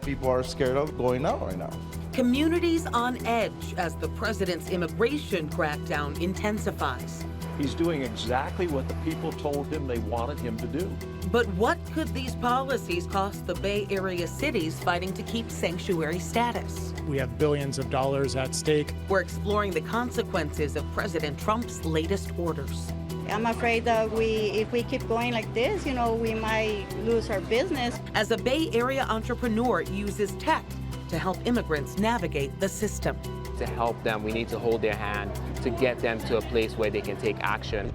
People are scared of going out right now. Communities on edge as the president's immigration crackdown intensifies. He's doing exactly what the people told him they wanted him to do. But what could these policies cost the Bay Area cities fighting to keep sanctuary status? We have billions of dollars at stake. We're exploring the consequences of President Trump's latest orders. I'm afraid that if we keep going like this, we might lose our business. As a Bay Area entrepreneur uses tech to help immigrants navigate the system. To help them, we need to hold their hand to get them to a place where they can take action.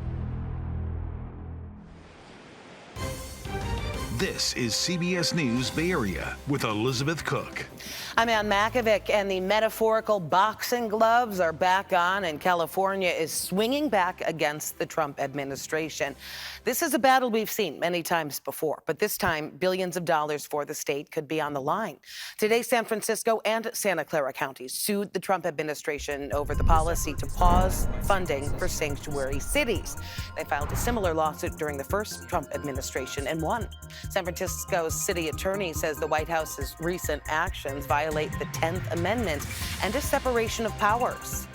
This is CBS News Bay Area with Elizabeth Cook. I'm Ann Makovec, and the metaphorical boxing gloves are back on, and California is swinging back against the Trump administration. This is a battle we've seen many times before, but this time, billions of dollars for the state could be on the line. Today, San Francisco and Santa Clara counties sued the Trump administration over the policy to pause funding for sanctuary cities. They filed a similar lawsuit during the first Trump administration and won. San Francisco's city attorney says the White House's recent actions violate the 10th Amendment and a separation of powers.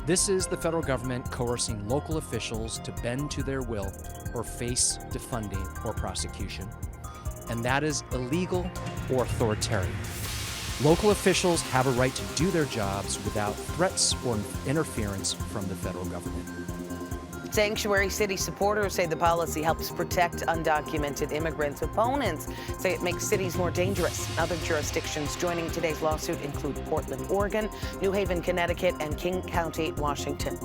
This is the federal government coercing local officials to bend to their will or face defunding or prosecution. And that is illegal or authoritarian. Local officials have a right to do their jobs without threats or interference from the federal government. Sanctuary city supporters say the policy helps protect undocumented immigrants. Opponents say it makes cities more dangerous. Other jurisdictions joining today's lawsuit include Portland, Oregon, New Haven, Connecticut, and King County, Washington.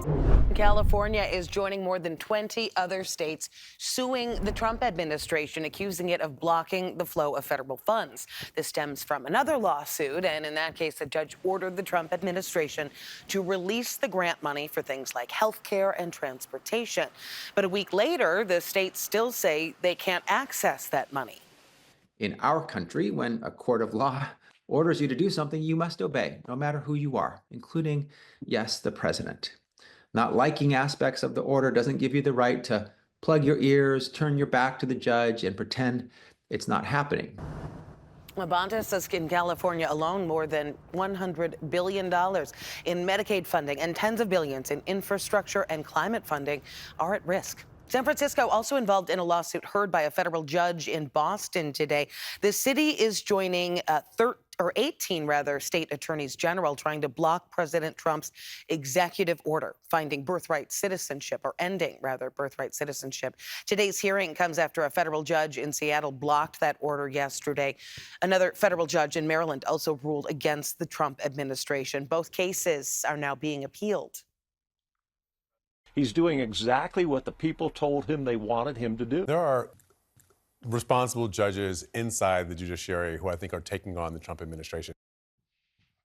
California is joining more than 20 other states suing the Trump administration, accusing it of blocking the flow of federal funds. This stems from another lawsuit, and in that case, a judge ordered the Trump administration to release the grant money for things like health care and transportation. But a week later, the states still say they can't access that money. In our country, when a court of law orders you to do something, you must obey, no matter who you are, including, yes, the president. Not liking aspects of the order doesn't give you the right to plug your ears, turn your back to the judge, and pretend it's not happening. Labonta says in California alone, more than $100 billion in Medicaid funding and tens of billions in infrastructure and climate funding are at risk. San Francisco also involved in a lawsuit heard by a federal judge in Boston today. The city is joining 18 state attorneys general trying to block President Trump's executive order, ending birthright citizenship. Today's hearing comes after a federal judge in Seattle blocked that order yesterday. Another federal judge in Maryland also ruled against the Trump administration. Both cases are now being appealed. He's doing exactly what the people told him they wanted him to do. There are responsible judges inside the judiciary who I think are taking on the Trump administration.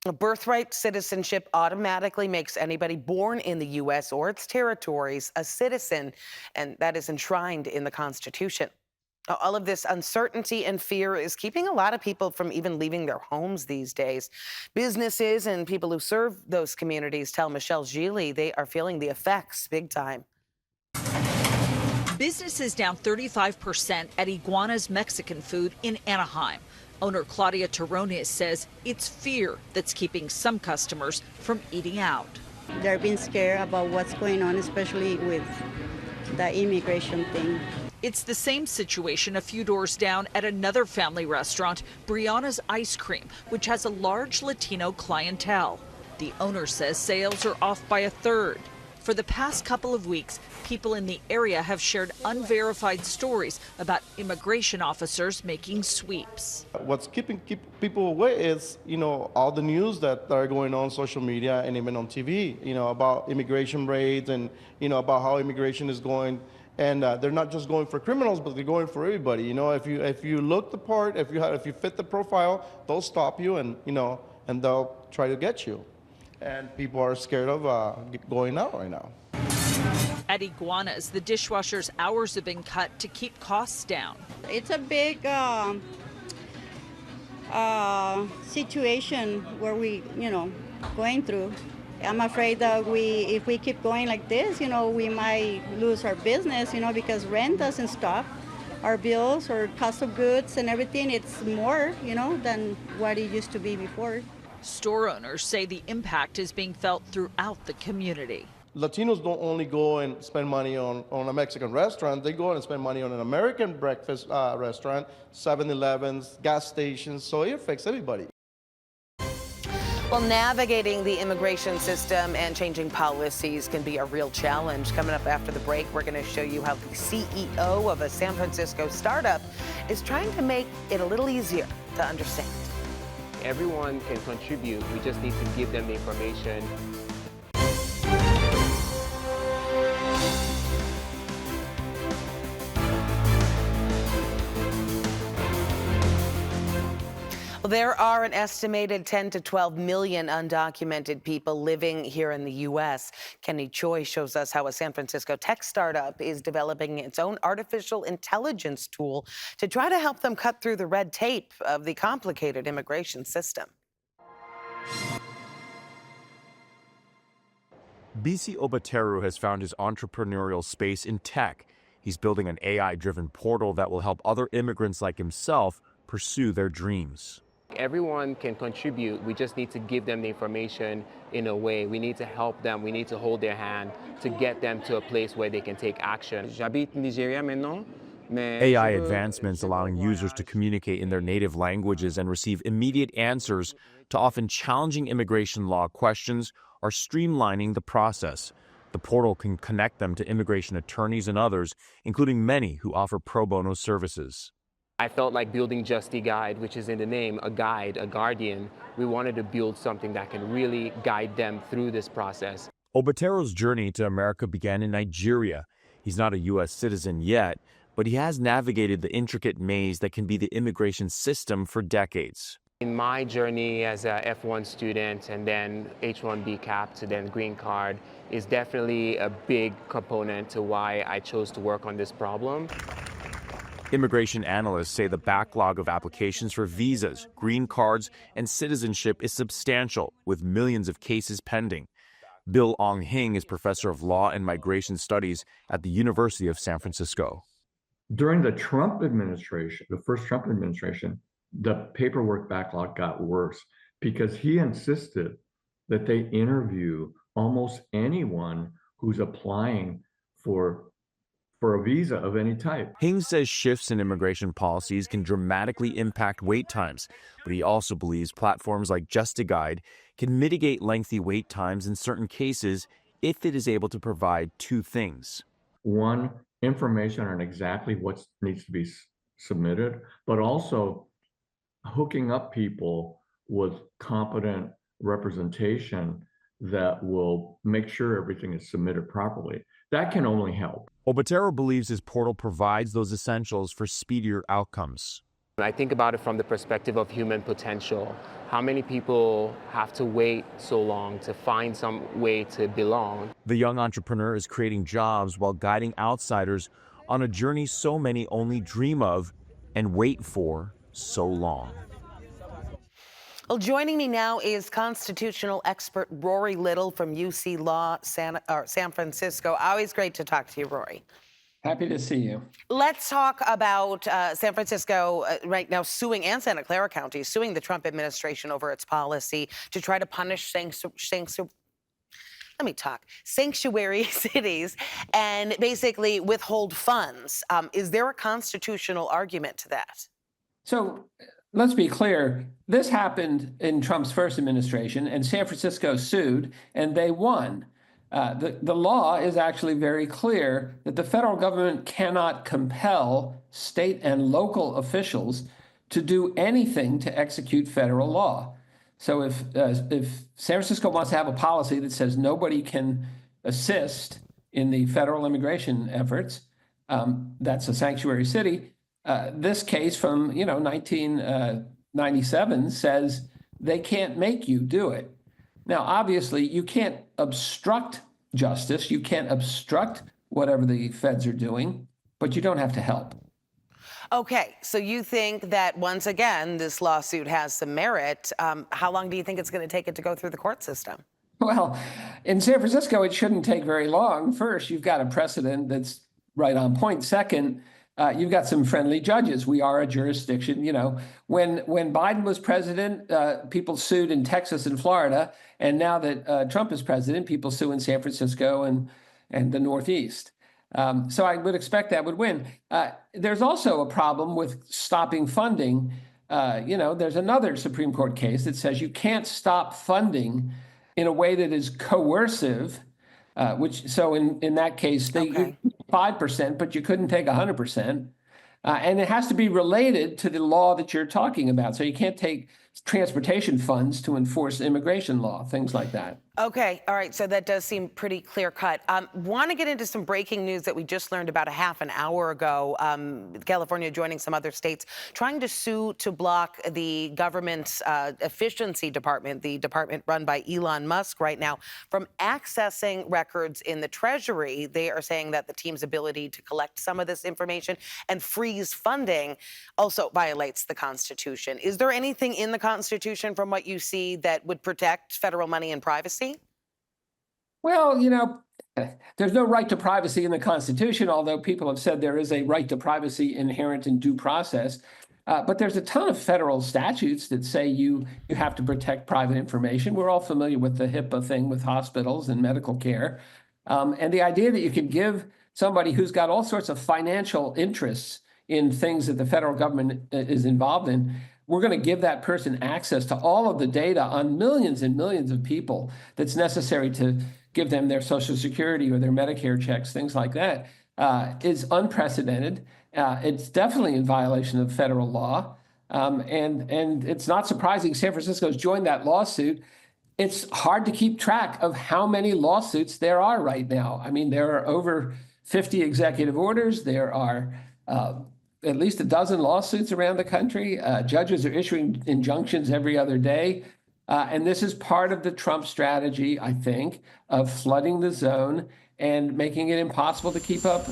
A birthright citizenship automatically makes anybody born in the U.S. or its territories a citizen, and that is enshrined in the Constitution. All of this uncertainty and fear is keeping a lot of people from even leaving their homes these days. Businesses and people who serve those communities tell Michelle Gili they are feeling the effects big time. Business is down 35% at Iguana's Mexican food in Anaheim. Owner Claudia Terrones says it's fear that's keeping some customers from eating out. They're being scared about what's going on, especially with the immigration thing. It's the same situation a few doors down at another family restaurant, Brianna's Ice Cream, which has a large Latino clientele. The owner says sales are off by a third. For the past couple of weeks, people in the area have shared unverified stories about immigration officers making sweeps. What's keeping people away is, all the news that are going on social media and even on TV, about immigration raids and, about how immigration is going. And they're not just going for criminals, but they're going for everybody. If you look the part, if you fit the profile, they'll stop you and they'll try to get you. And people are scared of going out right now. At Iguanas, the dishwasher's hours have been cut to keep costs down. It's a big situation where we, going through. I'm afraid that if we keep going like this, we might lose our business, because rent doesn't stop. our bills or cost of goods and everything, it's more, than what it used to be before. Store owners say the impact is being felt throughout the community. Latinos don't only go and spend money on a Mexican restaurant, they go and spend money on an American breakfast restaurant, 7-Elevens, gas stations, so it affects everybody. Well, navigating the immigration system and changing policies can be a real challenge. Coming up after the break, we're going to show you how the CEO of a San Francisco startup is trying to make it a little easier to understand. Everyone can contribute. We just need to give them the information. Well, there are an estimated 10 to 12 million undocumented people living here in the U.S. Kenny Choi shows us how a San Francisco tech startup is developing its own artificial intelligence tool to try to help them cut through the red tape of the complicated immigration system. BC Obateru has found his entrepreneurial space in tech. He's building an AI-driven portal that will help other immigrants like himself pursue their dreams. Everyone can contribute. We just need to give them the information in a way. We need to help them. We need to hold their hand to get them to a place where they can take action. AI advancements allowing users to communicate in their native languages and receive immediate answers to often challenging immigration law questions are streamlining the process. The portal can connect them to immigration attorneys and others, including many who offer pro bono services. I felt like building Justy Guide, which is in the name, a guide, a guardian. We wanted to build something that can really guide them through this process. Obateru's journey to America began in Nigeria. He's not a U.S. citizen yet, but he has navigated the intricate maze that can be the immigration system for decades. In my journey as a F1 student and then H-1B cap to then green card is definitely a big component to why I chose to work on this problem. Immigration analysts say the backlog of applications for visas, green cards, and citizenship is substantial, with millions of cases pending. Bill Ong-Hing is professor of law and migration studies at the University of San Francisco. During the Trump administration, the first Trump administration, the paperwork backlog got worse because he insisted that they interview almost anyone who's applying for a visa of any type. Hing says shifts in immigration policies can dramatically impact wait times, but he also believes platforms like Justiguide can mitigate lengthy wait times in certain cases if it is able to provide two things. One, information on exactly what needs to be submitted, but also hooking up people with competent representation that will make sure everything is submitted properly. That can only help. Obateru believes his portal provides those essentials for speedier outcomes. I think about it from the perspective of human potential. How many people have to wait so long to find some way to belong? The young entrepreneur is creating jobs while guiding outsiders on a journey so many only dream of and wait for so long. Well, joining me now is constitutional expert Rory Little from UC Law, San Francisco. Always great to talk to you, Rory. Happy to see you. Let's talk about San Francisco right now suing, and Santa Clara County suing the Trump administration over its policy to try to punish sanctuary cities and basically withhold funds. Is there a constitutional argument to that? So let's be clear. This happened in Trump's first administration, and San Francisco sued, and they won. The law is actually very clear that the federal government cannot compel state and local officials to do anything to execute federal law. So if San Francisco wants to have a policy that says nobody can assist in the federal immigration efforts, that's a sanctuary city. This case from 1997 says they can't make you do it. Now, obviously, you can't obstruct justice. You can't obstruct whatever the feds are doing, but you don't have to help. Okay, so you think that, once again, this lawsuit has some merit. How long do you think it's going to take it to go through the court system? Well, in San Francisco, it shouldn't take very long. First, you've got a precedent that's right on point. Second, you've got some friendly judges. We are a jurisdiction. When Biden was president, people sued in Texas and Florida, and now that Trump is president, people sue in San Francisco and the Northeast. So I would expect that would win. There's also a problem with stopping funding. There's another Supreme Court case that says you can't stop funding in a way that is coercive. So in that case, they 5%, but you couldn't take 100%. And it has to be related to the law that you're talking about. So you can't take transportation funds to enforce immigration law, things like that. Okay, all right, so that does seem pretty clear cut. Want to get into some breaking news that we just learned about a half an hour ago. California joining some other states, trying to sue to block the government's efficiency department, the department run by Elon Musk right now, from accessing records in the Treasury. They are saying that the team's ability to collect some of this information and freeze funding also violates the Constitution. Is there anything in the Constitution, from what you see, that would protect federal money and privacy? Well, there's no right to privacy in the Constitution, although people have said there is a right to privacy inherent in due process. But there's a ton of federal statutes that say you have to protect private information. We're all familiar with the HIPAA thing with hospitals and medical care. And the idea that you can give somebody who's got all sorts of financial interests in things that the federal government is involved in, we're going to give that person access to all of the data on millions and millions of people that's necessary to give them their Social Security or their Medicare checks, things like that, is unprecedented. It's definitely in violation of federal law. And it's not surprising San Francisco's joined that lawsuit. It's hard to keep track of how many lawsuits there are right now. I mean, there are over 50 executive orders. There are at least a dozen lawsuits around the country. Judges are issuing injunctions every other day. And this is part of the Trump strategy, I think, of flooding the zone and making it impossible to keep up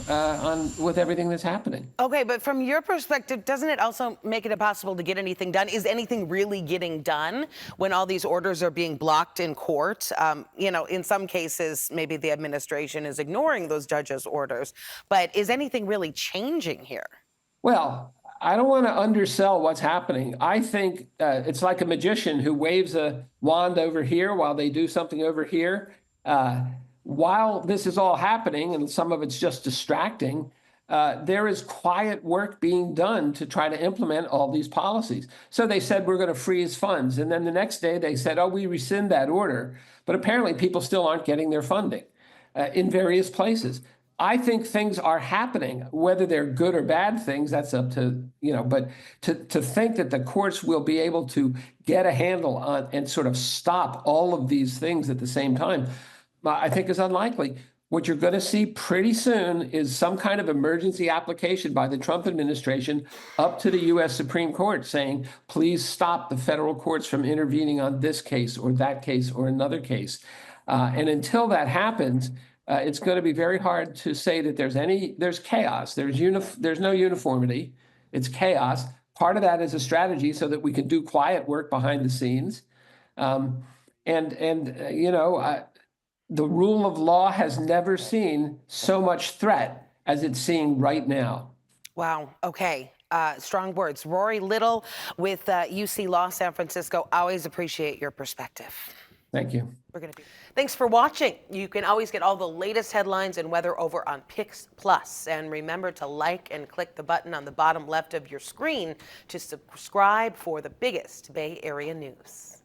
with everything that's happening. Okay, but from your perspective, doesn't it also make it impossible to get anything done? Is anything really getting done when all these orders are being blocked in court? In some cases, maybe the administration is ignoring those judges' orders, but is anything really changing here? Well, I don't want to undersell what's happening. I think it's like a magician who waves a wand over here while they do something over here. While this is all happening, and some of it's just distracting, there is quiet work being done to try to implement all these policies. So they said, we're going to freeze funds. And then the next day they said, we rescind that order. But apparently people still aren't getting their funding in various places. I think things are happening, whether they're good or bad things, that's up to, but to think that the courts will be able to get a handle on and sort of stop all of these things at the same time, I think is unlikely. What you're going to see pretty soon is some kind of emergency application by the Trump administration up to the U.S. Supreme Court saying, please stop the federal courts from intervening on this case or that case or another case. And until that happens, it's going to be very hard to say that there's chaos. There's no uniformity. It's chaos. Part of that is a strategy so that we can do quiet work behind the scenes. The rule of law has never seen so much threat as it's seeing right now. Wow. Okay. Strong words. Rory Little with UC Law San Francisco. Always appreciate your perspective. Thank you. Thanks for watching. You can always get all the latest headlines and weather over on KPIX Plus. And remember to like and click the button on the bottom left of your screen to subscribe for the biggest Bay Area news.